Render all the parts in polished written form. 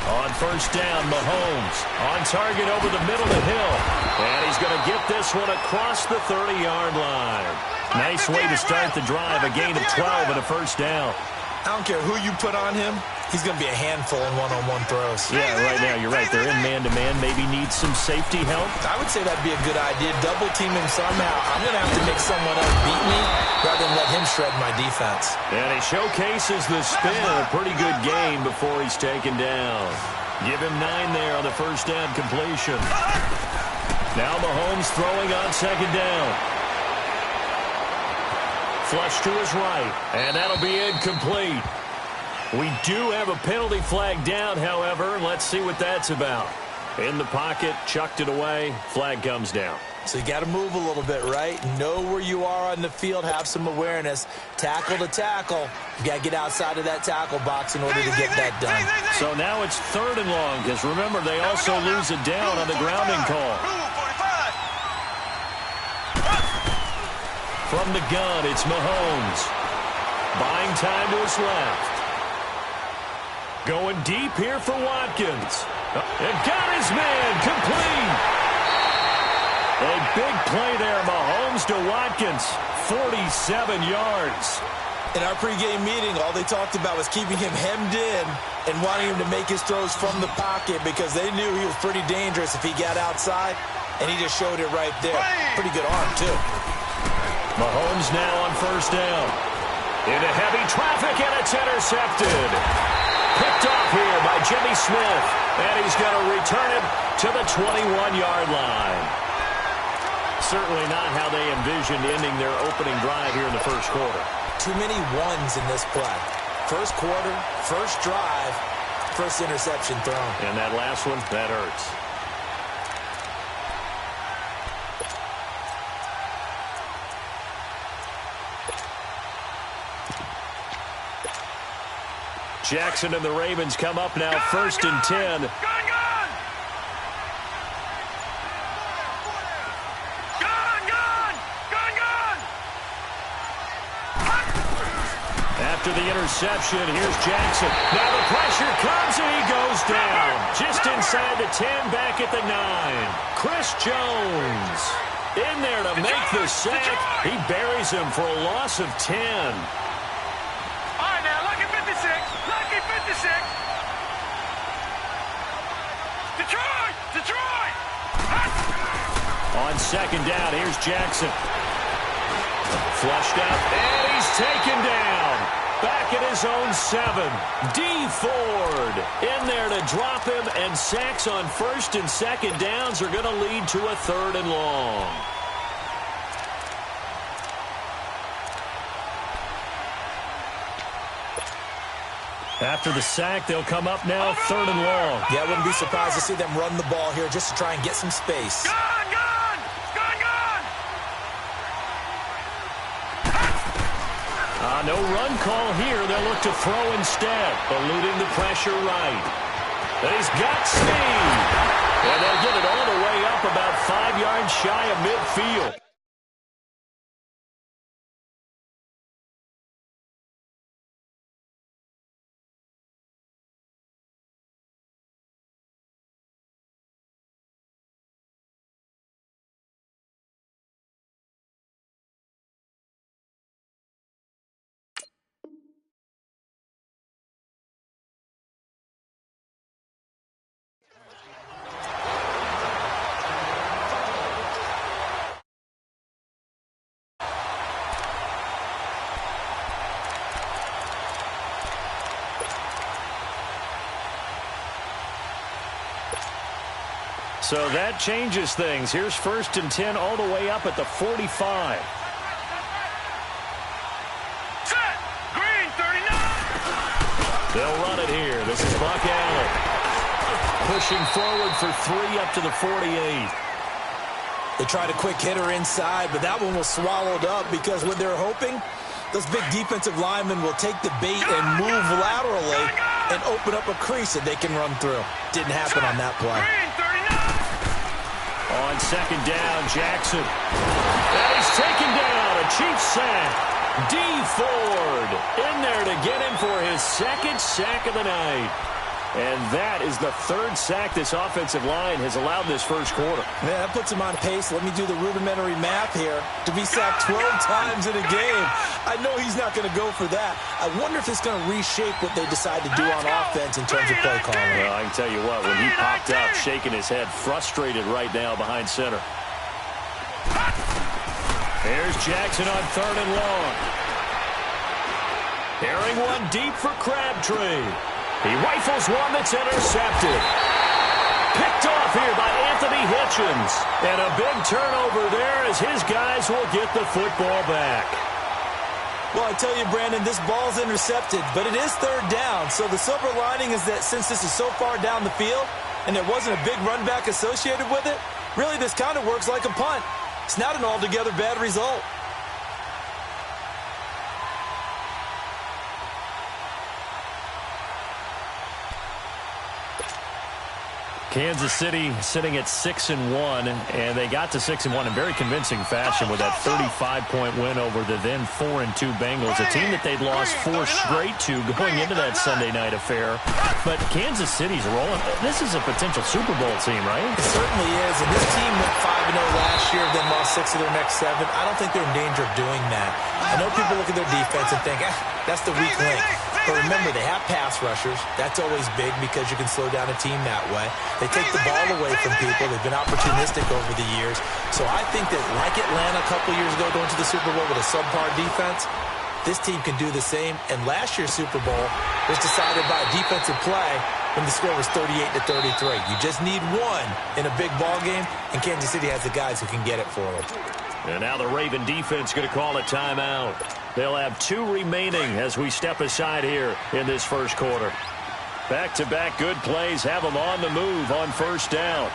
On first down, Mahomes on target over the middle to Hill. And he's going to get this one across the 30-yard line. Nice way to start the drive, a gain of 12 and a first down. I don't care who you put on him. He's going to be a handful in one-on-one throws. Yeah, right now, you're right. They're in man-to-man. Maybe need some safety help. I would say that'd be a good idea. Double team him somehow. I'm going to have to make someone else beat me rather than let him shred my defense. And he showcases the spin. A pretty good game before he's taken down. Give him 9 there on the first down completion. Now Mahomes throwing on second down. Flush to his right. And that'll be incomplete. We do have a penalty flag down, however. Let's see what that's about. In the pocket, chucked it away. Flag comes down. So you got to move a little bit, right? Know where you are on the field. Have some awareness. Tackle to tackle. You got to get outside of that tackle box in order to get that done. So now it's 3rd and long, because remember, they also lose it down on the grounding call. From the gun, it's Mahomes. Buying time to his left. Going deep here for Watkins. And got his man complete. A big play there, Mahomes to Watkins. 47 yards. In our pregame meeting, all they talked about was keeping him hemmed in and wanting him to make his throws from the pocket because they knew he was pretty dangerous if he got outside, and he just showed it right there. Pretty good arm, too. Mahomes now on first down. Into heavy traffic, and it's intercepted. Picked off here by Jimmy Smith. And he's going to return it to the 21-yard line. Certainly not how they envisioned ending their opening drive here in the first quarter. Too many ones in this play. First quarter, first drive, first interception thrown. And that last one, that hurts. Jackson and the Ravens come up now, 1st and 10. After the interception, here's Jackson. Now the pressure comes and he goes down. Just inside the 10, back at the 9. Chris Jones in there to make the sack. He buries him for a loss of 10. Detroit! On second down, here's Jackson. Flushed out, and he's taken down. Back at his own 7. D. Ford in there to drop him, and sacks on first and second downs are going to lead to a 3rd and long. After the sack, they'll come up now 3rd and long. Yeah, I wouldn't be surprised to see them run the ball here just to try and get some space. No run call here. They'll look to throw instead, eluding the pressure right. And he's got speed. And they'll get it all the way up about 5 yards shy of midfield. So that changes things. Here's 1st and 10 all the way up at the 45. Set! Green, 39! They'll run it here. This is Buck Allen. Pushing forward for 3 up to the 48. They tried a quick hitter inside, but that one was swallowed up because what they're hoping, those big defensive linemen will take the bait and move laterally and open up a crease that they can run through. Didn't happen on that play. On second down, Jackson. And he's taken down. A cheap sack. D. Ford in there to get him for his 2nd sack of the night. And that is the third sack this offensive line has allowed this first quarter. Man, that puts him on pace. Let me do the rudimentary math here. To be sacked 12 times in a game, I know he's not going to go for that. I wonder if it's going to reshape what they decide to do on offense in terms of play calling. Well, I can tell you what, when he popped up, shaking his head, frustrated right now behind center. Here's Jackson on 3rd and long. Airing one deep for Crabtree. He rifles one that's intercepted. Picked off here by Anthony Hitchens. And a big turnover there as his guys will get the football back. Well, I tell you, Brandon, this ball's intercepted, but it is 3rd down. So the silver lining is that since this is so far down the field and there wasn't a big run back associated with it, really this kind of works like a punt. It's not an altogether bad result. Kansas City sitting at 6-1, and they got to 6-1 in very convincing fashion with that 35-point win over the then 4-2 Bengals, a team that they'd lost 4 straight to going into that Sunday night affair. But Kansas City's rolling. This is a potential Super Bowl team, right? It certainly is, and this team went 5-0 last year, then lost 6 of their next 7. I don't think they're in danger of doing that. I know people look at their defense and think, that's the weak link. But remember, they have pass rushers. That's always big because you can slow down a team that way. They take the ball away from people. They've been opportunistic over the years. So I think that, like Atlanta a couple years ago going to the Super Bowl with a subpar defense, this team can do the same. And last year's Super Bowl was decided by a defensive play when the score was 38-33. You just need one in a big ball game, and Kansas City has the guys who can get it for them. And now the Raven defense going to call a timeout. They'll have 2 remaining as we step aside here in this first quarter. Back-to-back good plays have them on the move on 1st down.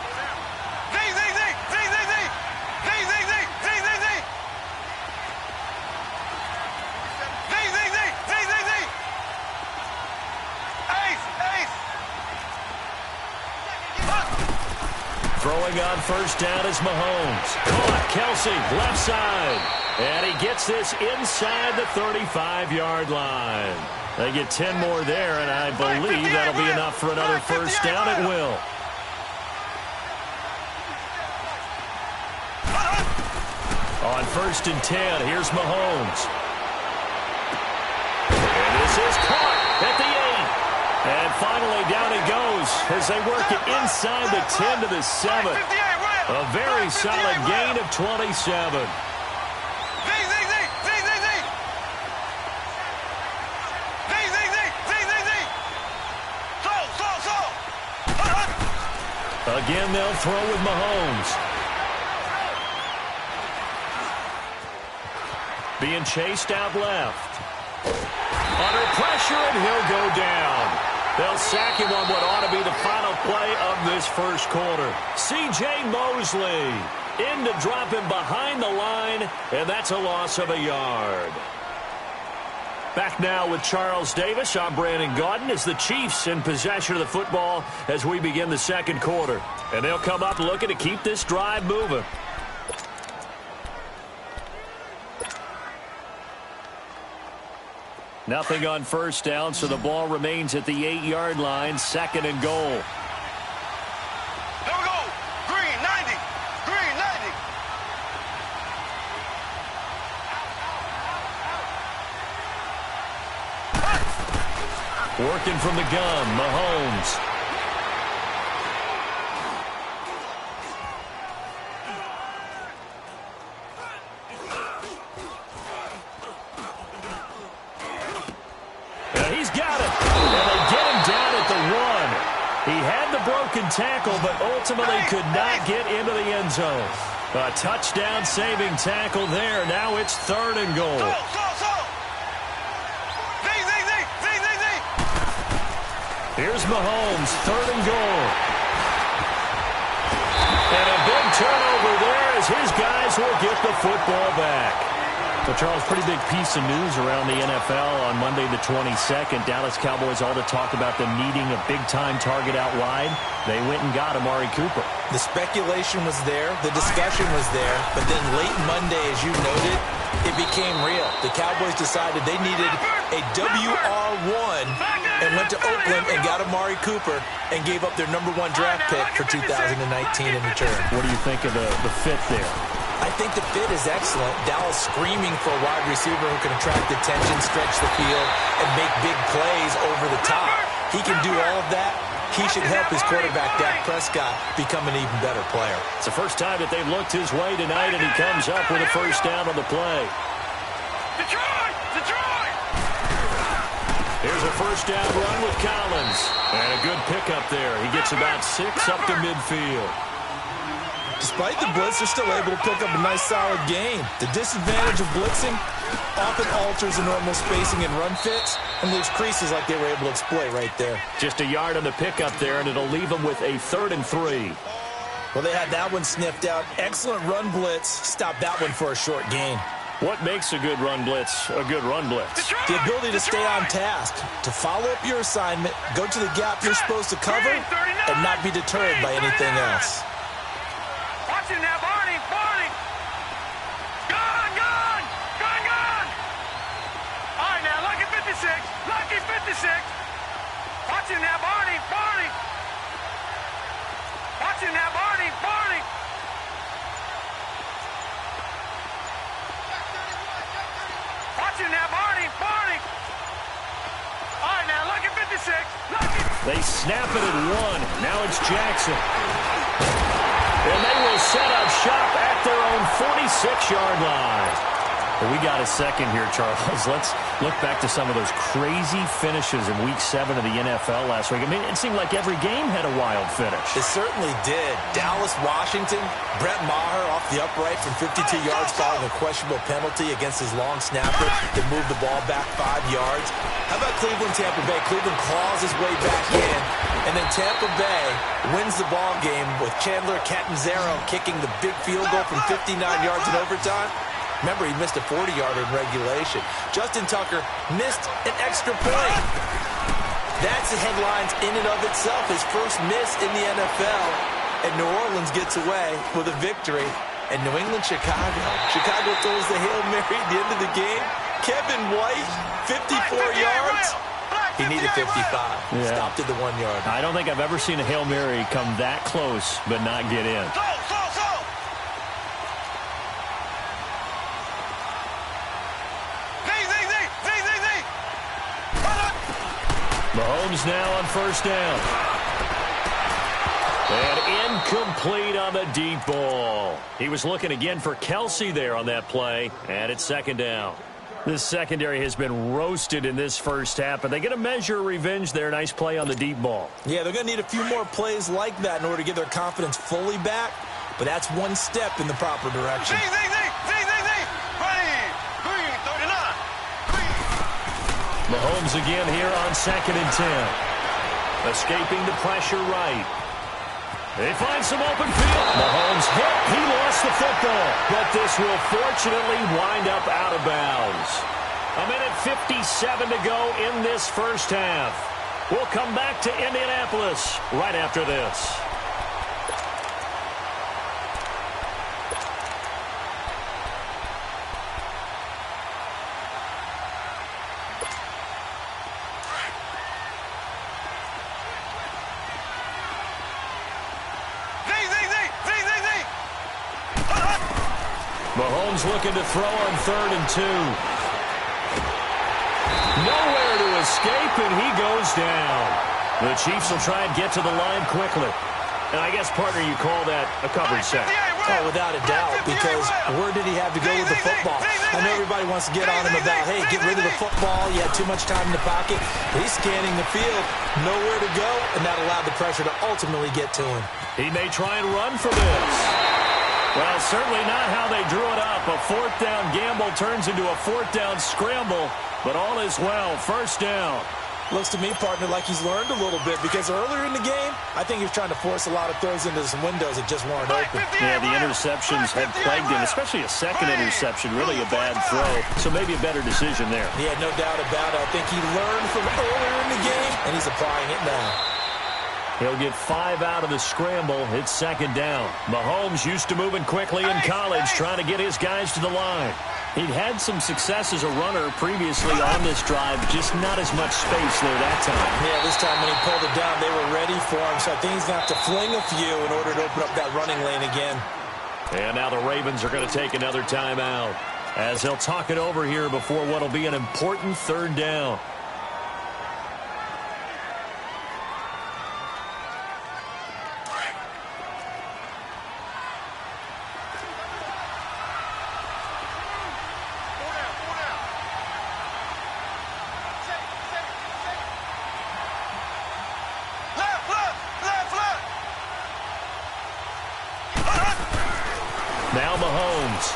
Throwing on 1st down is Mahomes. Caught, Kelsey, left side. And he gets this inside the 35-yard line. They get 10 more there, and I believe that'll be enough for another 1st down at will. On 1st and 10, here's Mahomes. And this is caught at the 8. And finally down he goes as they work it inside the 10 to the 7. A very solid gain of 27. Again, they'll throw with Mahomes. Being chased out left. Under pressure, and he'll go down. They'll sack him on what ought to be the final play of this first quarter. C.J. Mosley in to drop him behind the line, and that's a loss of a yard. Back now with Charles Davis. I'm Brandon Gaudin as the Chiefs in possession of the football as we begin the second quarter. And they'll come up looking to keep this drive moving. Nothing on 1st down, so the ball remains at the 8-yard line, 2nd and goal. There we go. Green 90. Green 90. Working from the gun, Mahomes. And he's got it. And they get him down at the 1. He had the broken tackle, but ultimately could not get into the end zone. A touchdown-saving tackle there. Now it's 3rd and goal. Here's Mahomes, 3rd and goal. And a big turnover there as his guys will get the football back. Well, Charles, pretty big piece of news around the NFL on Monday the 22nd. Dallas Cowboys all to talk about them needing a big-time target out wide. They went and got Amari Cooper. The speculation was there. The discussion was there. But then late Monday, as you noted, it became real. The Cowboys decided they needed a WR1 and went to Oakland and got Amari Cooper and gave up their #1 draft pick for 2019 in return. What do you think of the fit there? I think the fit is excellent. Dallas screaming for a wide receiver who can attract attention, stretch the field, and make big plays over the top. He can do all of that. He should help his quarterback, Dak Prescott, become an even better player. It's the first time that they've looked his way tonight, and he comes up with a first down on the play. Detroit! Detroit! Here's a first down run with Collins. And a good pickup there. He gets about 6 up to midfield. Despite the blitz, they're still able to pick up a nice, solid gain. The disadvantage of blitzing often alters the normal spacing and run fits, and leaves creases like they were able to exploit right there. Just a yard on the pickup there, and it'll leave them with a 3rd and 3. Well, they had that one sniffed out. Excellent run blitz. Stopped that one for a short gain. What makes a good run blitz a good run blitz? The ability to stay on task, to follow up your assignment, go to the gap you're supposed to cover, and not be deterred by anything else. Watching that, Barney! Barney! Gone! Gone! Gone! Gone! All right, now, Lucky 56. Lucky 56. Watching that, Barney! Barney! Watching that, Barney! Barney! Watching that, Barney! Barney! All right, now, Lucky 56. Lucky! They snap it at 1. Now it's Jackson. And they will set up shop at their own 46-yard line. Well, we got a second here, Charles. Let's look back to some of those crazy finishes in Week 7 of the NFL last week. I mean, it seemed like every game had a wild finish. It certainly did. Dallas, Washington, Brett Maher off the upright from 52 yards following a questionable penalty against his long snapper that moved the ball back 5 yards. How about Cleveland, Tampa Bay? Cleveland claws his way back in, and then Tampa Bay wins the ball game with Chandler Catanzaro kicking the big field goal from 59 yards in overtime. Remember, he missed a 40-yarder in regulation. Justin Tucker missed an extra point. That's the headlines in and of itself. His first miss in the NFL. And New Orleans gets away with a victory. And New England, Chicago. Chicago throws the Hail Mary at the end of the game. Kevin White, 54 yards. He needed 55. Yeah. Stopped at the 1 yard. I don't think I've ever seen a Hail Mary come that close but not get in. Mahomes now on first down. And incomplete on the deep ball. He was looking again for Kelsey there on that play. And it's second down. This secondary has been roasted in this first half, but they get a measure of revenge there. Nice play on the deep ball. Yeah, they're going to need a few more plays like that in order to get their confidence fully back. But that's one step in the proper direction. Mahomes again here on 2nd and 10. Escaping the pressure right. They find some open field. Mahomes hit. He lost the football. But this will fortunately wind up out of bounds. 1:57 to go in this first half. We'll come back to Indianapolis right after this. Mahomes looking to throw on 3rd and 2. Nowhere to escape, and he goes down. The Chiefs will try and get to the line quickly. And I guess, partner, you call that a covered sack. Oh, without a doubt, because where did he have to go with the football? I know everybody wants to get on him about, hey, get rid of the football. You had too much time in the pocket. But he's scanning the field, nowhere to go, and that allowed the pressure to ultimately get to him. He may try and run for this. Well, certainly not how they drew it up. A 4th down gamble turns into a 4th down scramble, but all is well. First down. Looks to me, partner, like he's learned a little bit, because earlier in the game, I think he was trying to force a lot of throws into some windows that just weren't open. Yeah, the interceptions had plagued him, especially a second interception, really a bad throw. So maybe a better decision there. Yeah, no doubt about it. I think he learned from earlier in the game, and he's applying it now. He'll get 5 out of the scramble. It's second down. Mahomes used to moving quickly in college, trying to get his guys to the line. He'd had some success as a runner previously on this drive, just not as much space there that time. Yeah, this time when he pulled it down, they were ready for him, so I think he's going to have to fling a few in order to open up that running lane again. And now the Ravens are going to take another timeout as he'll talk it over here before what will be an important third down. Now Mahomes.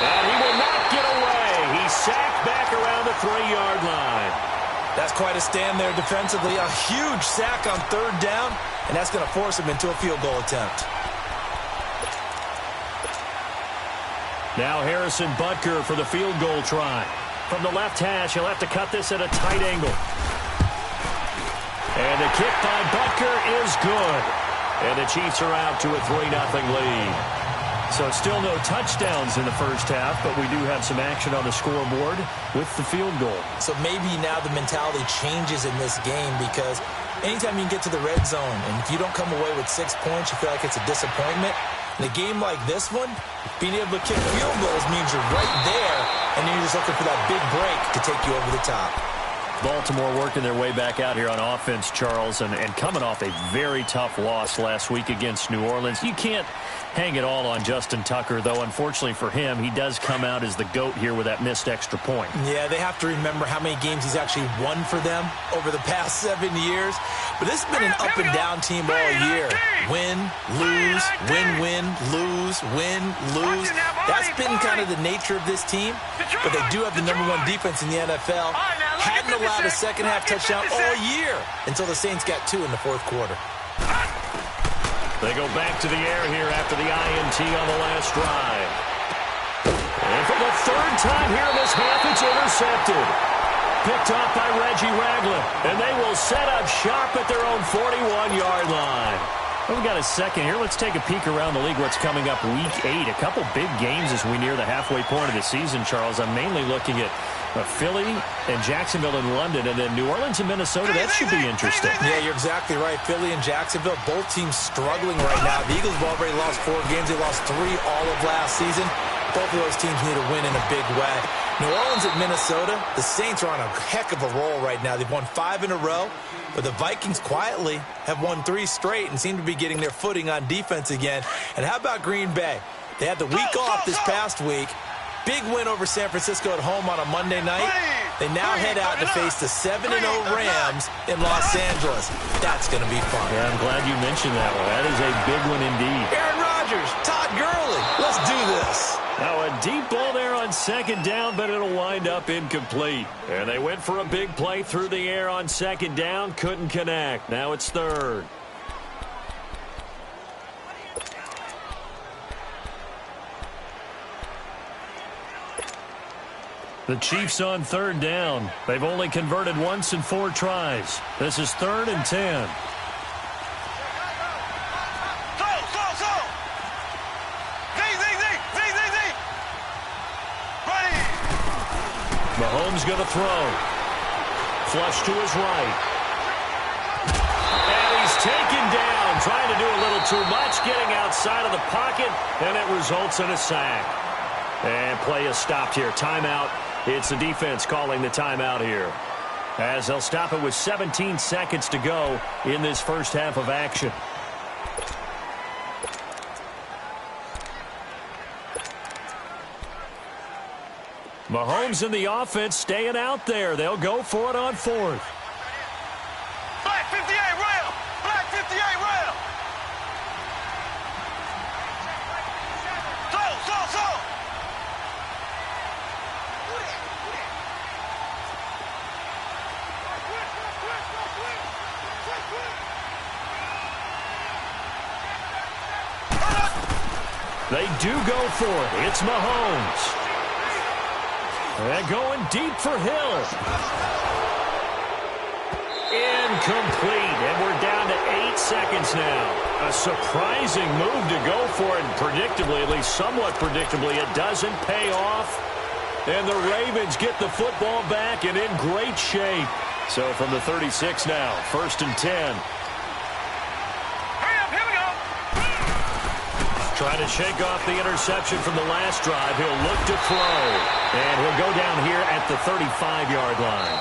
And he will not get away. He's sacked back around the 3-yard line. That's quite a stand there defensively. A huge sack on third down, and that's going to force him into a field goal attempt. Now Harrison Butker for the field goal try. From the left hash, he'll have to cut this at a tight angle. And the kick by Butker is good. And the Chiefs are out to a 3-0 lead. So still no touchdowns in the first half, but we do have some action on the scoreboard with the field goal. So maybe now the mentality changes in this game because anytime you can get to the red zone, and if you don't come away with 6 points, you feel like it's a disappointment. In a game like this one, being able to kick field goals means you're right there, and then you're just looking for that big break to take you over the top. Baltimore working their way back out here on offense, Charles, and coming off a very tough loss last week against New Orleans. You can't hang it all on Justin Tucker, though, unfortunately for him, he does come out as the GOAT here with that missed extra point. Yeah, they have to remember how many games he's actually won for them over the past 7 years. But this has been an up-and-down team all year. Win, lose, win, lose, win, lose. That's been kind of the nature of this team. But they do have the #1 defense in the NFL. Hadn't allowed a second-half touchdown all year until the Saints got 2 in the fourth quarter. They go back to the air here after the INT on the last drive. And for the third time here in this half, it's intercepted. Picked off by Reggie Ragland. And they will set up shop at their own 41-yard line. Well, we got a second here. Let's take a peek around the league. What's coming up week 8. A couple big games as we near the halfway point of the season, Charles. I'm mainly looking at Philly and Jacksonville and London, and then New Orleans and Minnesota. That should be interesting. Yeah, you're exactly right. Philly and Jacksonville, both teams struggling right now. The Eagles have already lost 4 games. They lost 3 all of last season. Both of those teams need a win in a big way. New Orleans at Minnesota, the Saints are on a heck of a roll right now. They've won 5 in a row, but the Vikings quietly have won 3 straight and seem to be getting their footing on defense again. And how about Green Bay? They had the week off this past week. Big win over San Francisco at home on a Monday night. They now head out to face the 7-0 Rams in Los Angeles. That's going to be fun. Yeah, I'm glad you mentioned that one. That is a big one indeed. Aaron Rodgers, Todd Gurley, let's do this. Now a deep ball there on second down, but it'll wind up incomplete. And they went for a big play through the air on second down, couldn't connect. Now it's third. The Chiefs on third down. They've only converted once in 4 tries. This is 3rd and 10. Mahomes going to throw. Flush to his right. And he's taken down, trying to do a little too much, getting outside of the pocket, and it results in a sack. And play is stopped here. Timeout. It's the defense calling the timeout here, as they'll stop it with 17 seconds to go in this first half of action. Mahomes in the offense staying out there. They'll go for it on 4th. Black 58 rail! Black 58 rail! So! They do go for it. It's Mahomes. And going deep for Hill. Incomplete. And we're down to 8 seconds now. A surprising move to go for it. Predictably, at least somewhat predictably, it doesn't pay off. And the Ravens get the football back and in great shape. So from the 36 now, 1st and 10. Here we go. Trying to shake off the interception from the last drive. He'll look to throw. And he'll go down here at the 35-yard line.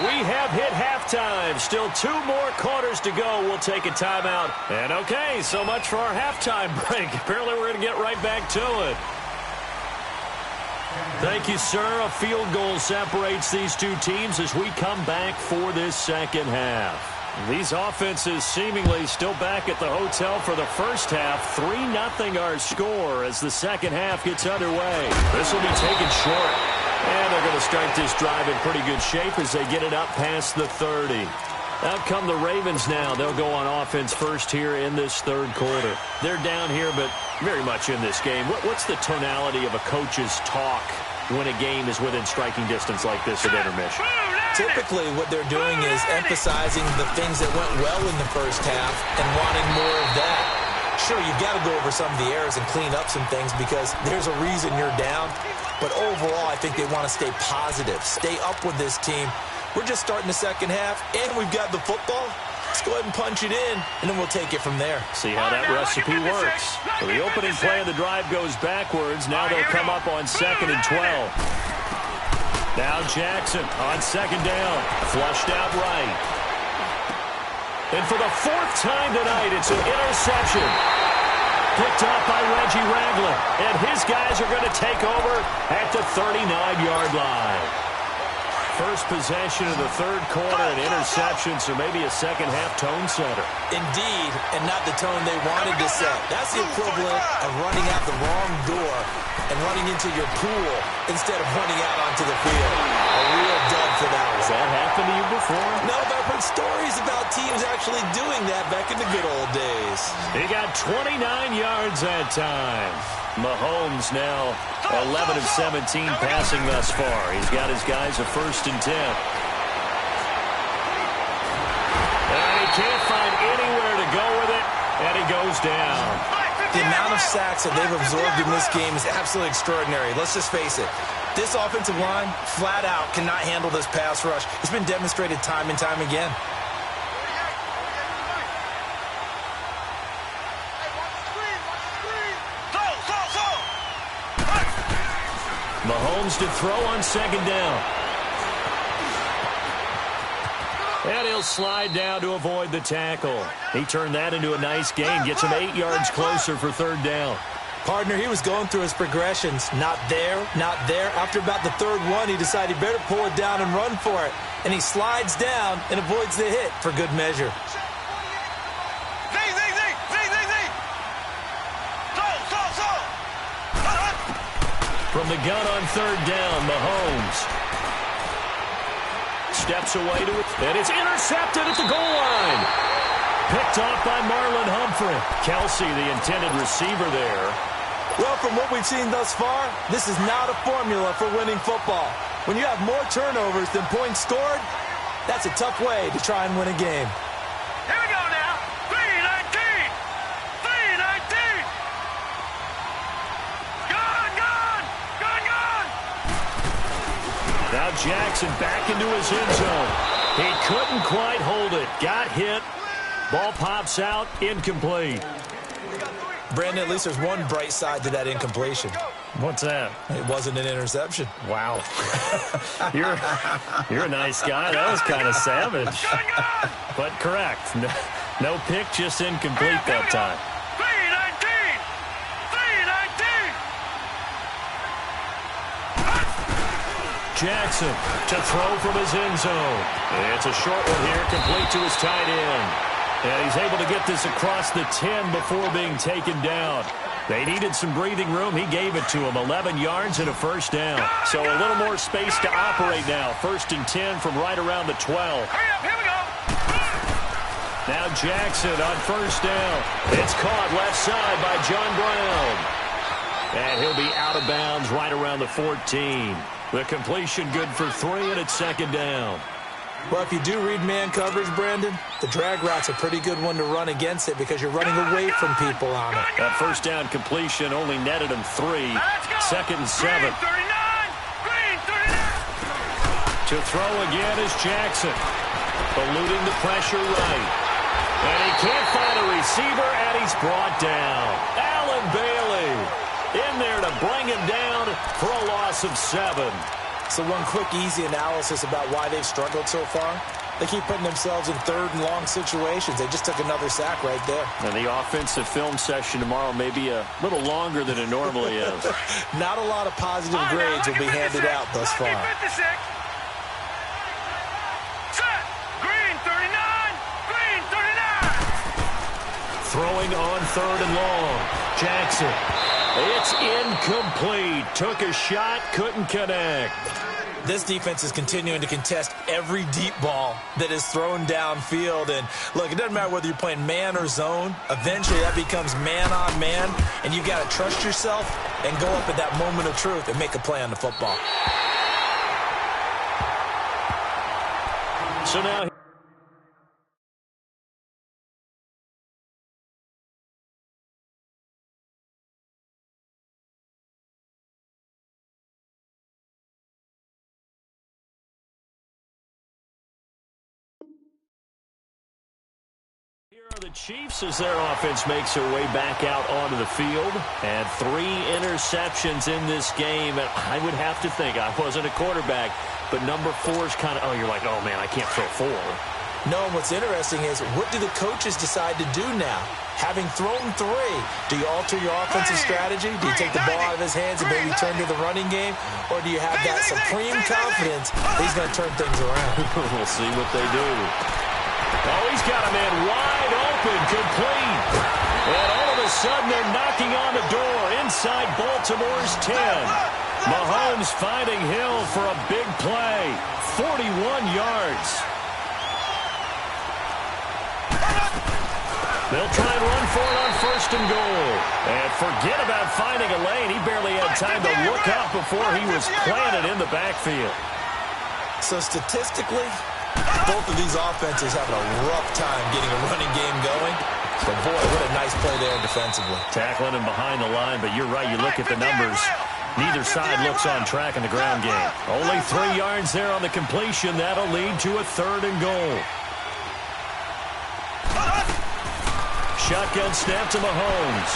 We have hit halftime. Still 2 more quarters to go. We'll take a timeout. And okay, so much for our halftime break. Apparently we're going to get right back to it. Thank you, sir. A field goal separates these two teams as we come back for this second half. These offenses seemingly still back at the hotel for the first half. 3-0 our score as the second half gets underway. This will be taken short. And they're going to start this drive in pretty good shape as they get it up past the 30. Out come the Ravens now. They'll go on offense first here in this third quarter. They're down here, but very much in this game. What's the tonality of a coach's talk when a game is within striking distance like this at intermission? Typically, what they're doing is emphasizing the things that went well in the first half and wanting more of that. Sure, you've got to go over some of the errors and clean up some things because there's a reason you're down. But overall, I think they want to stay positive, stay up with this team. We're just starting the second half, and we've got the football. Let's go ahead and punch it in, and then we'll take it from there. See how that recipe works. So the opening play of the drive goes backwards. Now they'll come up on 2nd and 12. Now Jackson on 2nd down. Flushed out right. And for the 4th time tonight, it's an interception. Picked up by Reggie Ragland. And his guys are going to take over at the 39-yard line. First possession of the third quarter, an interception, so maybe a second-half tone setter. Indeed, and not the tone they wanted to set. That's the equivalent of running out the wrong door and running into your pool instead of running out onto the field. A real dud for that one. Has that happened to you before? No, but I've heard stories about teams actually doing that back in the good old days. He got 29 yards that time. Mahomes now 11 of 17 passing thus far. He's got his guys a 1st and 10. And he can't find anywhere to go with it, and he goes down. The amount of sacks that they've absorbed in this game is absolutely extraordinary. Let's just face it. This offensive line, flat out, cannot handle this pass rush. It's been demonstrated time and time again. Mahomes to throw on 2nd down. And he'll slide down to avoid the tackle. He turned that into a nice gain. Gets him 8 yards closer for 3rd down. Partner, he was going through his progressions. Not there, not there. After about the 3rd one, he decided he better pull it down and run for it. And he slides down and avoids the hit for good measure. From the gun on 3rd down, Mahomes steps away to it, and it's intercepted at the goal line. Picked off by Marlon Humphrey. Kelsey, the intended receiver there. Well, from what we've seen thus far, this is not a formula for winning football. When you have more turnovers than points scored, that's a tough way to try and win a game. Here we go now. 3-19. 3-19. Gone. Now Jackson back into his end zone. He couldn't quite hold it. Got hit. Ball pops out. Incomplete. Brandon, at least there's one bright side to that incompletion. What's that? It wasn't an interception. Wow. You're a nice guy. That was kind of savage. But correct. No pick, just incomplete that time. 3-19. Jackson to throw from his end zone. It's a short one here, complete to his tight end. And he's able to get this across the 10 before being taken down. They needed some breathing room. He gave it to him. 11 yards and a 1st down. So a little more space to operate now. 1st and 10 from right around the 12. Hurry up, here we go. Now Jackson on 1st down. It's caught left side by John Brown. And he'll be out of bounds right around the 14. The completion good for 3, and it's 2nd down. Well, if you do read man coverage, Brandon, the drag route's a pretty good one to run against it because you're running away from people on it. That first down completion only netted him 3. Second and 7. Green 39. Green 39. To throw again is Jackson. Eluding the pressure right. And he can't find a receiver, and he's brought down. Allen Bailey in there to bring him down for a loss of 7. So one quick, easy analysis about why they've struggled so far. They keep putting themselves in third and long situations. They just took another sack right there. And the offensive film session tomorrow may be a little longer than it normally is. Not a lot of positive grades will be handed out thus far. Set. Green 39. Green 39. Throwing on third and long. Jackson. It's incomplete. Took a shot, couldn't connect. This defense is continuing to contest every deep ball that is thrown downfield. And, look, it doesn't matter whether you're playing man or zone. Eventually, that becomes man-on-man, and you've got to trust yourself and go up at that moment of truth and make a play on the football. So now... Here are the Chiefs as their offense makes their way back out onto the field. And 3 interceptions in this game. And I would have to think, I wasn't a quarterback, but number 4 is kind of, you're like, oh, man, I can't throw 4. No, and what's interesting is, what do the coaches decide to do now? Having thrown 3, do you alter your offensive strategy? Do you take the ball out of his hands and maybe turn to the running game? Or do you have that supreme confidence that he's going to turn things around? We'll see what they do. Oh, he's got a man wide open, complete. And all of a sudden, they're knocking on the door inside Baltimore's 10. Mahomes finding Hill for a big play. 41 yards. They'll try and run for it on first and goal. And forget about finding a lane. He barely had time to look up before he was planted in the backfield. So statistically, both of these offenses having a rough time getting a running game going. But, boy, what a nice play there defensively. Tackling him behind the line, but you're right. You look at the numbers. Neither side looks on track in the ground game. Only 3 yards there on the completion. That'll lead to a third and goal. Shotgun snap to Mahomes.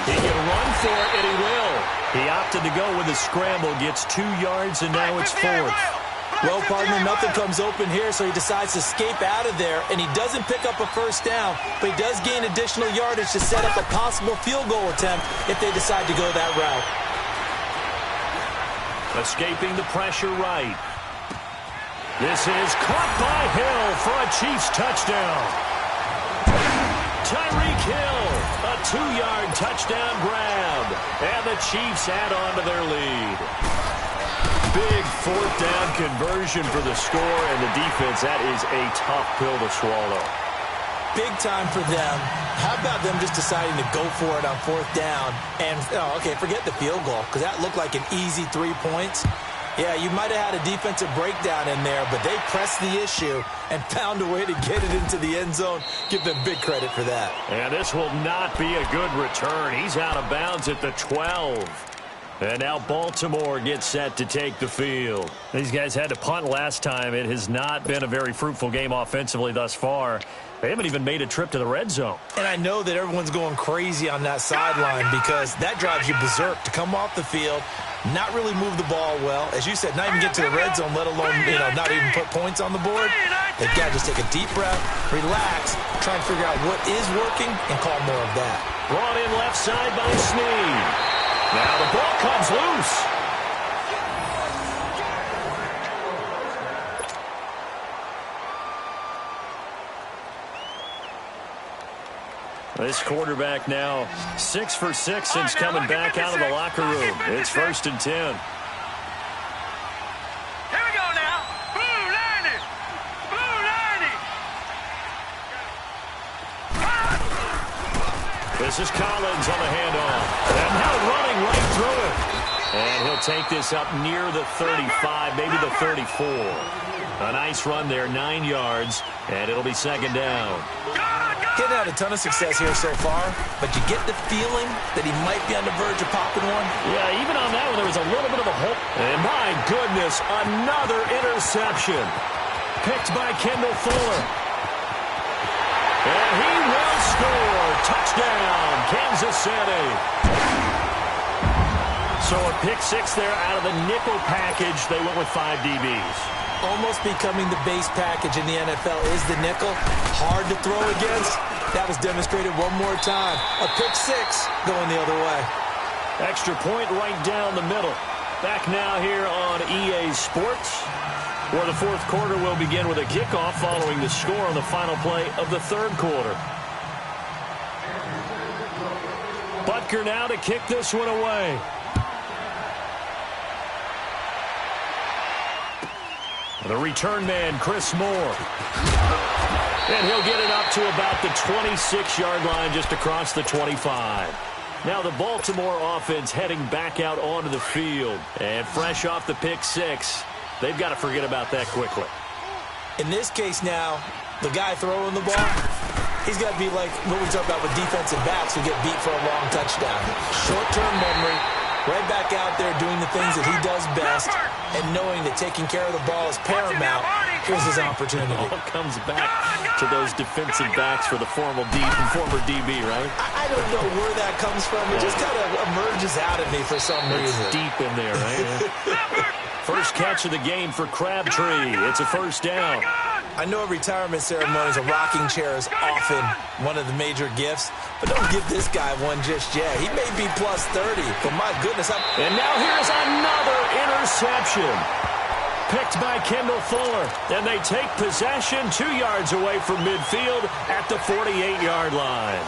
He can run for it, and he will. He opted to go with a scramble, gets 2 yards, and now it's 4th. Well, partner, nothing comes open here, so he decides to escape out of there, and he doesn't pick up a first down, but he does gain additional yardage to set up a possible field goal attempt if they decide to go that route. Escaping the pressure right. This is caught by Hill for a Chiefs touchdown. Tyreek Hill, a 2-yard touchdown grab, and the Chiefs add on to their lead. Big 4th down conversion for the score, and the defense, that is a tough pill to swallow. Big time for them. How about them just deciding to go for it on 4th down? And, forget the field goal, because that looked like an easy 3 points. Yeah, you might have had a defensive breakdown in there, but they pressed the issue and found a way to get it into the end zone. Give them big credit for that. And this will not be a good return. He's out of bounds at the 12. And now Baltimore gets set to take the field. These guys had to punt last time. It has not been a very fruitful game offensively thus far. They haven't even made a trip to the red zone. And I know that everyone's going crazy on that sideline because that drives you berserk to come off the field, not really move the ball well. As you said, not even get to the red zone, let alone, not even put points on the board. They've got to just take a deep breath, relax, try and figure out what is working, and call more of that. Brought in left side by Snead. Now the ball comes loose. This quarterback now 6 for 6 since coming back out of the locker room. It's 1st and 10. Here we go now. Blue 90. Blue 90. This is Collins on the handoff. And now running right through it. And he'll take this up near the 35, maybe the 34. A nice run there, 9 yards, and it'll be second down. Getting had a ton of success here so far, but you get the feeling that he might be on the verge of popping one. Yeah, even on that one, there was a little bit of a hole. And my goodness, another interception. Picked by Kendall Fuller. And he will score. Touchdown, Kansas City. So a pick six there out of the nickel package. They went with 5 DBs. Almost becoming the base package in the NFL is the nickel. Hard to throw against. That was demonstrated one more time. A pick six going the other way. Extra point right down the middle. Back now here on EA Sports, where the fourth quarter will begin with a kickoff following the score on the final play of the third quarter. Butker now to kick this one away. The return man, Chris Moore. And he'll get it up to about the 26-yard line, just across the 25. Now the Baltimore offense heading back out onto the field. And fresh off the pick six, they've got to forget about that quickly. In this case now, the guy throwing the ball, he's got to be like what we talk about with defensive backs who get beat for a long touchdown. Short-term memory, right back out there doing the things that he does best, and knowing that taking care of the ball is paramount. Here's his opportunity. It all comes back to those defensive backs for the former DB, right? I don't know where that comes from. It just kind of emerges out of me for some reason. It's deep in there, right? First catch of the game for Crabtree. It's a first down. I know at retirement ceremonies, a rocking chair is often one of the major gifts, but don't give this guy one just yet. He may be plus 30, but my goodness. And now here's another interception. Picked by Kendall Fuller. And they take possession 2 yards away from midfield at the 48-yard line.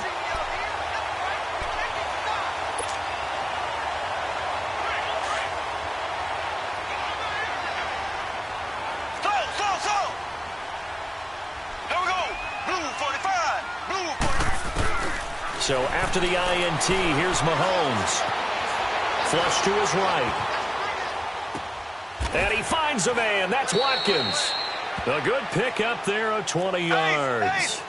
So after the INT, here's Mahomes. Flush to his right. And he finds a man. That's Watkins. A good pick up there of 20 yards.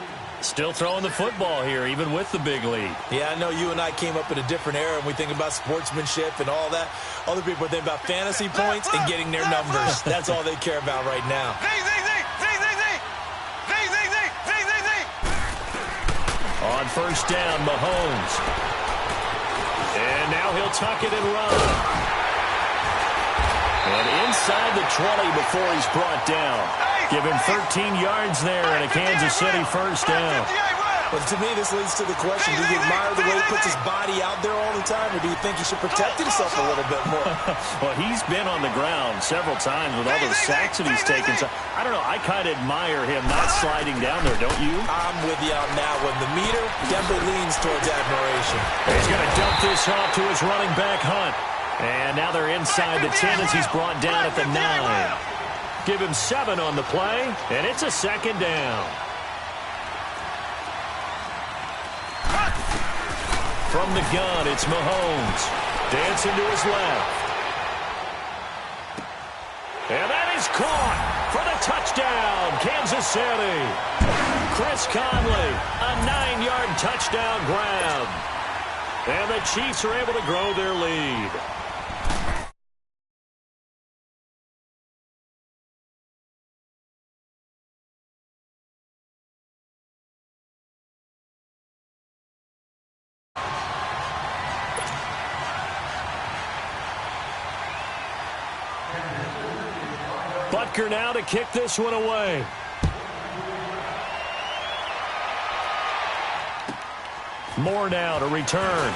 Still throwing the football here, even with the big lead. Yeah, I know you and I came up in a different era, and we think about sportsmanship and all that. Other people think about fantasy points and getting their numbers. That's all they care about right now. On first down, Mahomes. And now he'll tuck it and run. And inside the 20 before he's brought down. Give him 13 yards there and a Kansas City first down. But to me, this leads to the question, do you admire the way he puts his body out there all the time, or do you think he should protect himself a little bit more? Well, he's been on the ground several times with all those sacks that he's taken. So, I don't know, I kind of admire him not sliding down there, don't you? I'm with you on that one. The meter definitely leans towards admiration. He's going to dump this off to his running back, Hunt. And now they're inside the 10 as he's brought down at the 9. Give him 7 on the play, and it's a second down. From the gun, it's Mahomes. Dancing to his left. And that is caught for the touchdown, Kansas City. Chris Conley, a 9-yard touchdown grab. And the Chiefs are able to grow their lead. Butker now to kick this one away. Moore now to return.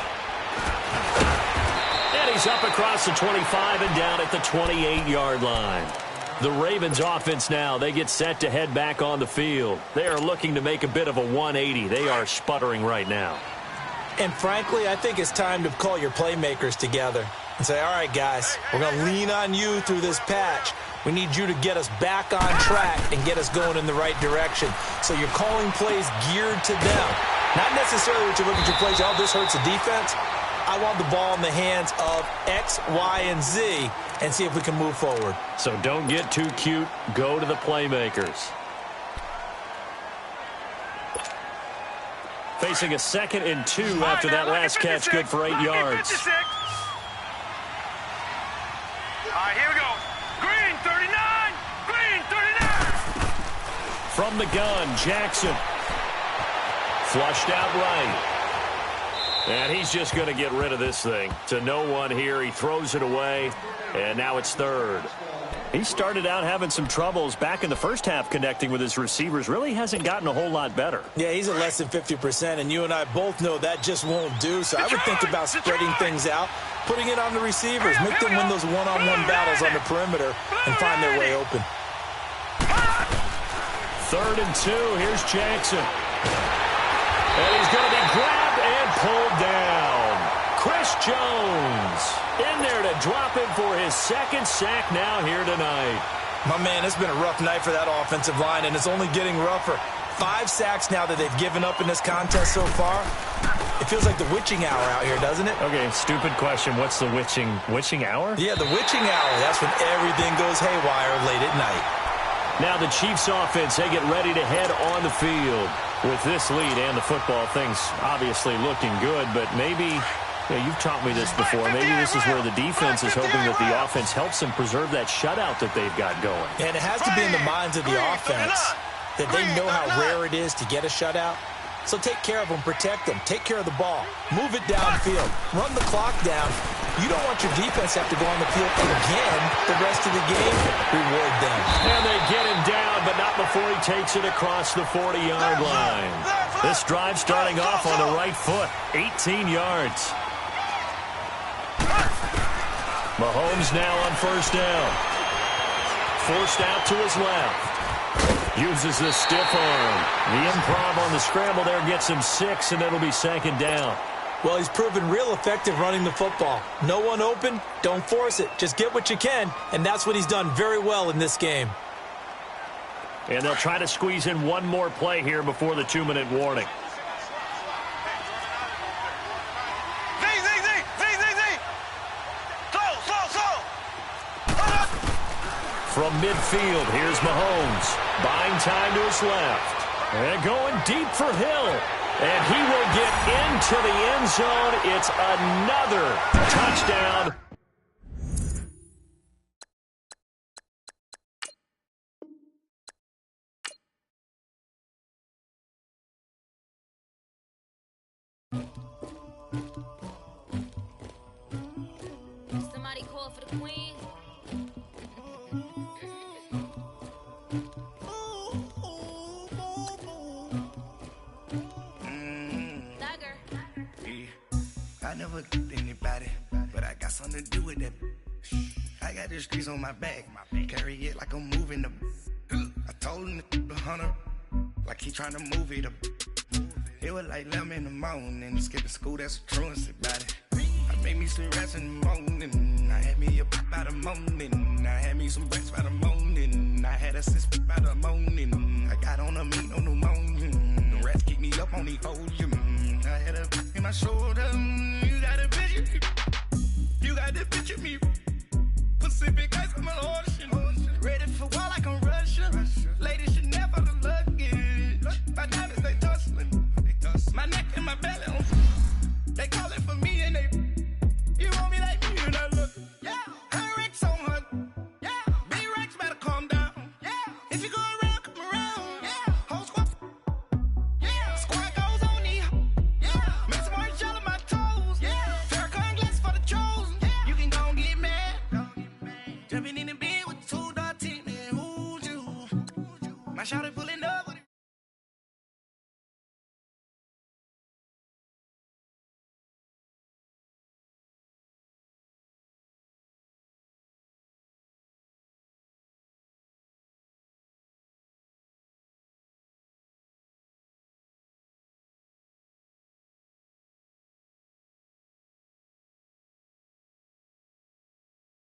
And he's up across the 25 and down at the 28-yard line. The Ravens offense now, they get set to head back on the field. They are looking to make a bit of a 180. They are sputtering right now. And frankly, I think it's time to call your playmakers together and say, all right, guys, we're going to lean on you through this patch. We need you to get us back on track and get us going in the right direction. So you're calling plays geared to them. Not necessarily what you look at your plays, oh, this hurts the defense. I want the ball in the hands of X, Y, and Z, and see if we can move forward. So don't get too cute. Go to the playmakers. Facing a 2nd and 2 after that last catch, good for 8 yards. 56. All right, here we go. Green, 39. Green, 39. From the gun, Jackson. Flushed out right. And he's just going to get rid of this thing. To no one here. He throws it away, and now it's 3rd. He started out having some troubles back in the first half connecting with his receivers. Really hasn't gotten a whole lot better. Yeah, he's at less than 50%, and you and I both know that just won't do. So I would think about spreading things out, putting it on the receivers, make them win those one-on-one battles on the perimeter and find their way open. 3rd and 2. Here's Jackson. And he's going to be grabbed and pulled down. Chris Jones in there to drop him for his 2nd sack now here tonight. My man, it's been a rough night for that offensive line, and it's only getting rougher. 5 sacks now that they've given up in this contest so far. It feels like the witching hour out here, doesn't it? Okay, stupid question. What's the witching hour? Yeah, the witching hour. That's when everything goes haywire late at night. Now the Chiefs offense, they get ready to head on the field. With this lead and the football, things obviously looking good, but maybe, you've taught me this before, maybe this is where the defense is hoping that the offense helps them preserve that shutout that they've got going. And it has to be in the minds of the offense that they know how rare it is to get a shutout. So take care of them, protect them, take care of the ball, move it downfield, run the clock down. You don't want your defense to have to go on the field again the rest of the game. Reward them. And they get him down, but not before he takes it across the 40-yard line. This drive starting off on the right foot, 18 yards. Mahomes now on 1st down. Forced out to his left. Uses the stiff arm. The improv on the scramble there gets him 6, and it'll be 2nd down. Well, he's proven real effective running the football. No one open, don't force it. Just get what you can, and that's what he's done very well in this game. And they'll try to squeeze in one more play here before the 2-minute warning. From midfield, here's Mahomes. Buying time to his left. And going deep for Hill. And he will get into the end zone. It's another touchdown. Somebody call for the queen. I never killed anybody, but I got something to do with that. I got the streets on my back, carry it like I'm moving the. I told him to 100, like he trying to move it up. It was like 11 in the morning, skipping school, that's a truancy about it. I made me some rats in the morning, I had me a pop by the morning, I had me some breaks by the morning, I had a six by the morning, I got on a meat on the morning, the rats keep me up on the podium, I had a in my shoulder, you got a picture, you got the picture me, Pacific ice on my ocean, ready for war like I'm Russia, ladies should never the luggage, my diamonds they tussling, my neck and my belly on, they call it for me and they, you want me like me and I look, yeah, her Rex on her, yeah, B-Rex better calm down, yeah, if you go around, come around, yeah, whole squad, yeah, squad goes on the, yeah, make some orange gel on my toes, yeah, Farrakhan glass for the chosen, yeah, you can go and get mad, jumping in the bed with 2 dark teeth, and who's you, my shawty put